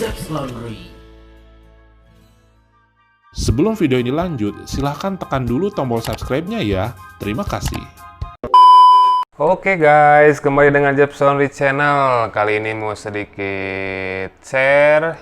Zeps Laundry. Sebelum video ini lanjut, silahkan tekan dulu tombol subscribe-nya ya. Terima kasih. Oke guys, kembali dengan Zeps Laundry Channel. Kali ini mau sedikit share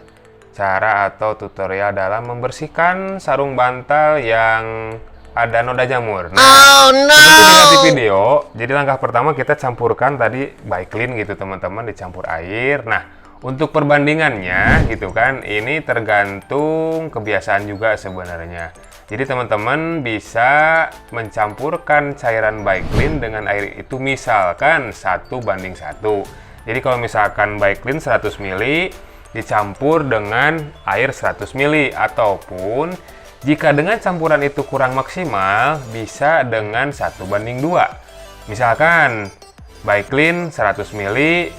cara atau tutorial dalam membersihkan sarung bantal yang ada noda jamur. Nah, seperti dilihat di video, jadi langkah pertama kita campurkan tadi Baiklin gitu teman-teman, dicampur air. Nah, untuk perbandingannya gitu kan, ini tergantung kebiasaan juga sebenarnya. Jadi teman-teman bisa mencampurkan cairan Baiklin dengan air itu misalkan 1:1. Jadi kalau misalkan Baiklin 100 ml dicampur dengan air 100 ml, ataupun jika dengan campuran itu kurang maksimal bisa dengan 1:2. Misalkan Baiklin 100 ml,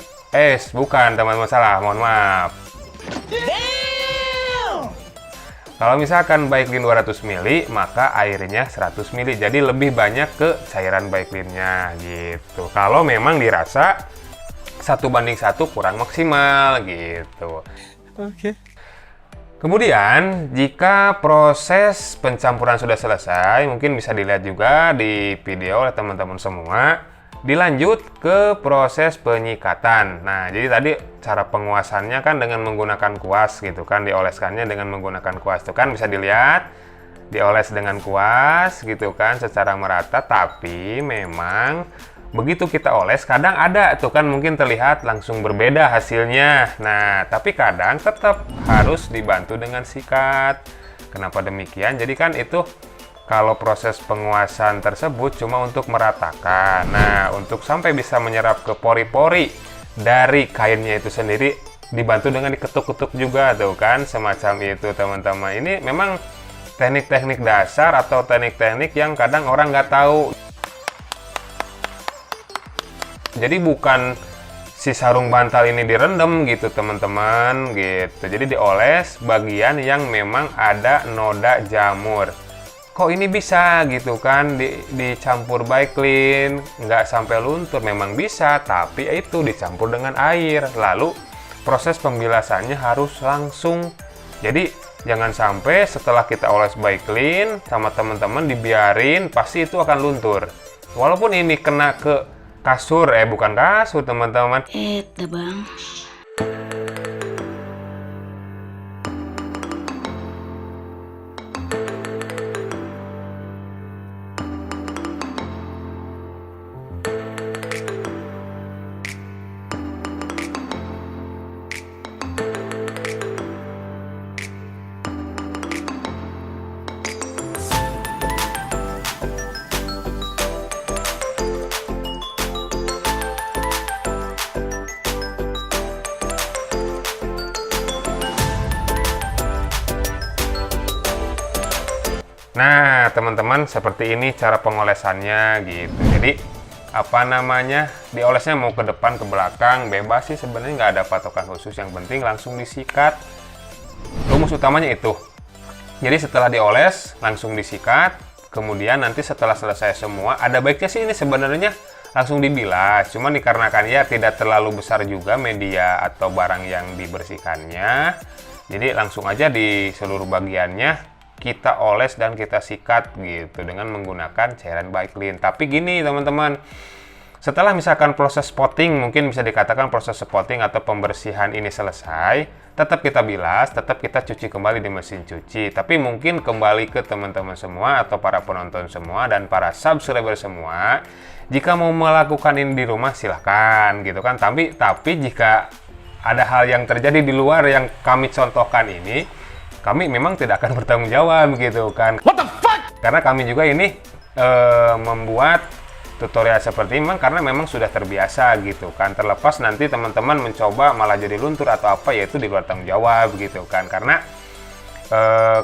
bukan teman-teman, salah, mohon maaf. Kalau misalkan Baiklin 200 ml, maka airnya 100 ml. Jadi lebih banyak ke cairan Baiklinnya gitu. Kalau memang dirasa 1:1 kurang maksimal gitu. Oke. Kemudian, jika proses pencampuran sudah selesai, mungkin bisa dilihat juga di video oleh teman-teman semua. Dilanjut ke proses penyikatan. Nah, jadi tadi cara penguasannya kan dengan menggunakan kuas gitu kan, dioleskannya dengan menggunakan kuas. Tuh kan bisa dilihat, dioles dengan kuas gitu kan secara merata, tapi memang begitu kita oles kadang ada tuh kan mungkin terlihat langsung berbeda hasilnya. Nah, tapi kadang tetap harus dibantu dengan sikat. Kenapa demikian? Jadi kan itu kalau proses penguasan tersebut cuma untuk meratakan. Nah, untuk sampai bisa menyerap ke pori-pori dari kainnya itu sendiri, dibantu dengan diketuk-ketuk juga tuh kan, semacam itu teman-teman. Ini memang teknik-teknik dasar atau teknik-teknik yang kadang orang nggak tahu. Jadi bukan si sarung bantal ini direndam gitu teman-teman gitu. Jadi dioles bagian yang memang ada noda jamur. Kok ini bisa gitu kan dicampur Baiklin nggak sampai luntur? Memang bisa, tapi itu dicampur dengan air. Lalu proses pembilasannya harus langsung. Jadi jangan sampai setelah kita oles Baiklin sama teman-teman dibiarin, pasti itu akan luntur. Walaupun ini kena ke kasur, bukan kasur teman-teman. Bang. Nah, teman-teman, seperti ini cara pengolesannya gitu. Jadi, apa namanya, diolesnya mau ke depan, ke belakang, bebas sih sebenarnya, nggak ada patokan khusus. Yang penting langsung disikat. Rumus utamanya itu. Jadi setelah dioles, langsung disikat. Kemudian nanti setelah selesai semua, ada baiknya sih ini sebenarnya langsung dibilas. Cuman dikarenakan ya tidak terlalu besar juga media atau barang yang dibersihkannya. Jadi langsung aja di seluruh bagiannya kita oles dan kita sikat gitu dengan menggunakan cairan Baiklin. Tapi gini teman-teman, setelah misalkan proses spotting, mungkin bisa dikatakan proses spotting atau pembersihan ini selesai, tetap kita bilas, tetap kita cuci kembali di mesin cuci. Tapi mungkin kembali ke teman-teman semua atau para penonton semua dan para subscriber semua, jika mau melakukan ini di rumah silahkan gitu kan. Tapi jika ada hal yang terjadi di luar yang kami contohkan ini, kami memang tidak akan bertanggung jawab gitu kan. What the fuck? Karena kami juga ini membuat tutorial seperti ini karena memang sudah terbiasa gitu kan. Terlepas nanti teman-teman mencoba malah jadi luntur atau apa, yaitu di luar tanggung jawab gitu kan. Karena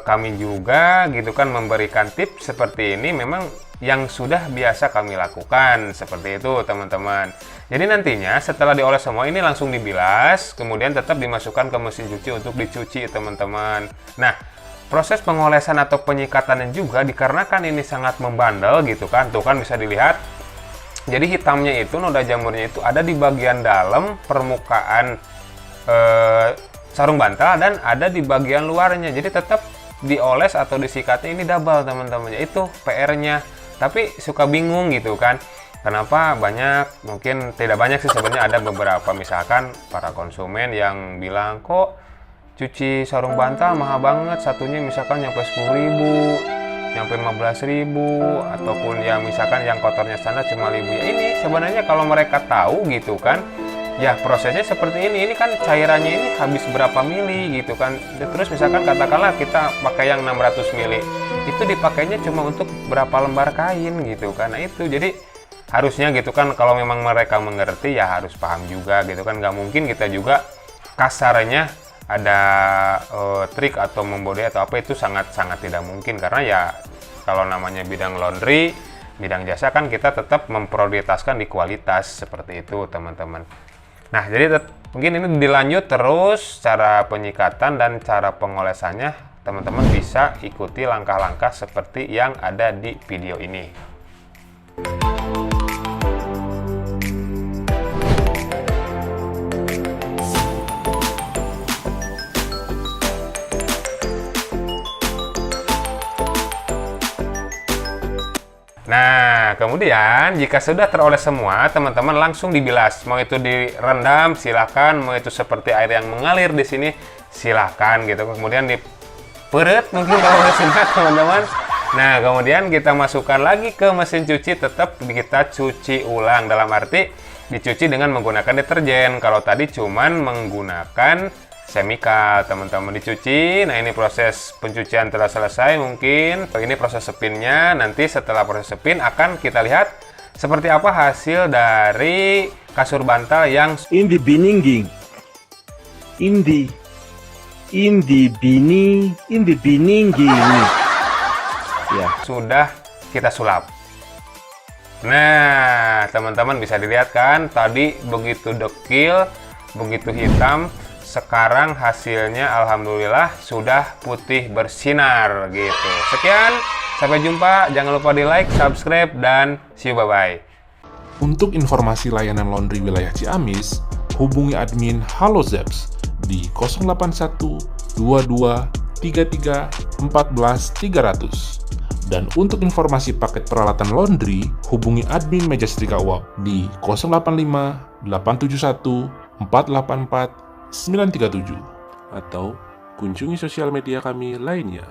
kami juga gitu kan memberikan tips seperti ini memang yang sudah biasa kami lakukan seperti itu teman-teman. Jadi nantinya setelah dioles semua ini langsung dibilas, kemudian tetap dimasukkan ke mesin cuci untuk dicuci teman-teman. Nah, proses pengolesan atau penyikatannya juga dikarenakan ini sangat membandel gitu kan. Tuh kan bisa dilihat. Jadi hitamnya itu, noda jamurnya itu ada di bagian dalam permukaan sarung bantal dan ada di bagian luarnya. Jadi tetap dioles atau disikatnya ini double teman-teman. Itu PR-nya. Tapi suka bingung gitu kan. Kenapa banyak, mungkin tidak banyak sih sebenarnya, ada beberapa misalkan para konsumen yang bilang kok cuci sarung bantal mahal banget, satunya misalkan nyampe 10.000, nyampe 15.000, ataupun ya misalkan yang kotornya standar cuma 1.000. Ya ini sebenarnya kalau mereka tahu gitu kan, ya prosesnya seperti ini kan cairannya ini habis berapa mili gitu kan. Terus misalkan katakanlah kita pakai yang 600 mili, itu dipakainya cuma untuk berapa lembar kain gitu kan. Nah itu jadi harusnya gitu kan, kalau memang mereka mengerti ya harus paham juga gitu kan. Nggak mungkin kita juga kasarnya ada trik atau membodai atau apa, itu sangat-sangat tidak mungkin. Karena ya kalau namanya bidang laundry, bidang jasa kan kita tetap memprioritaskan di kualitas, seperti itu teman-teman. Nah jadi mungkin ini dilanjut terus cara penyikatan dan cara pengolesannya, teman-teman bisa ikuti langkah-langkah seperti yang ada di video ini. Nah, kemudian jika sudah teroles semua, teman-teman langsung dibilas. Mau itu direndam, silahkan. Mau itu seperti air yang mengalir di sini, silahkan gitu. Kemudian diperet mungkin kalau mesinnya, teman-teman. Nah, kemudian kita masukkan lagi ke mesin cuci, tetap kita cuci ulang. Dalam arti dicuci dengan menggunakan deterjen. Kalau tadi cuman menggunakan semikal, teman-teman dicuci. Nah ini proses pencucian telah selesai mungkin. Ini proses spinnya. Nanti setelah proses spin akan kita lihat seperti apa hasil dari kasur bantal yang in the bininging, in the bininging. Ya, sudah kita sulap. Nah teman-teman bisa dilihat kan, tadi begitu dekil, begitu hitam. Sekarang hasilnya alhamdulillah sudah putih bersinar gitu. Sekian, sampai jumpa. Jangan lupa di like, subscribe, dan see you, bye-bye. Untuk informasi layanan laundry wilayah Ciamis, hubungi admin Halo Zeps di 081 22 33 14 300. Dan untuk informasi paket peralatan laundry, hubungi admin Meja Setrika Uap di 085 871 484 937 atau kunjungi sosial media kami lainnya.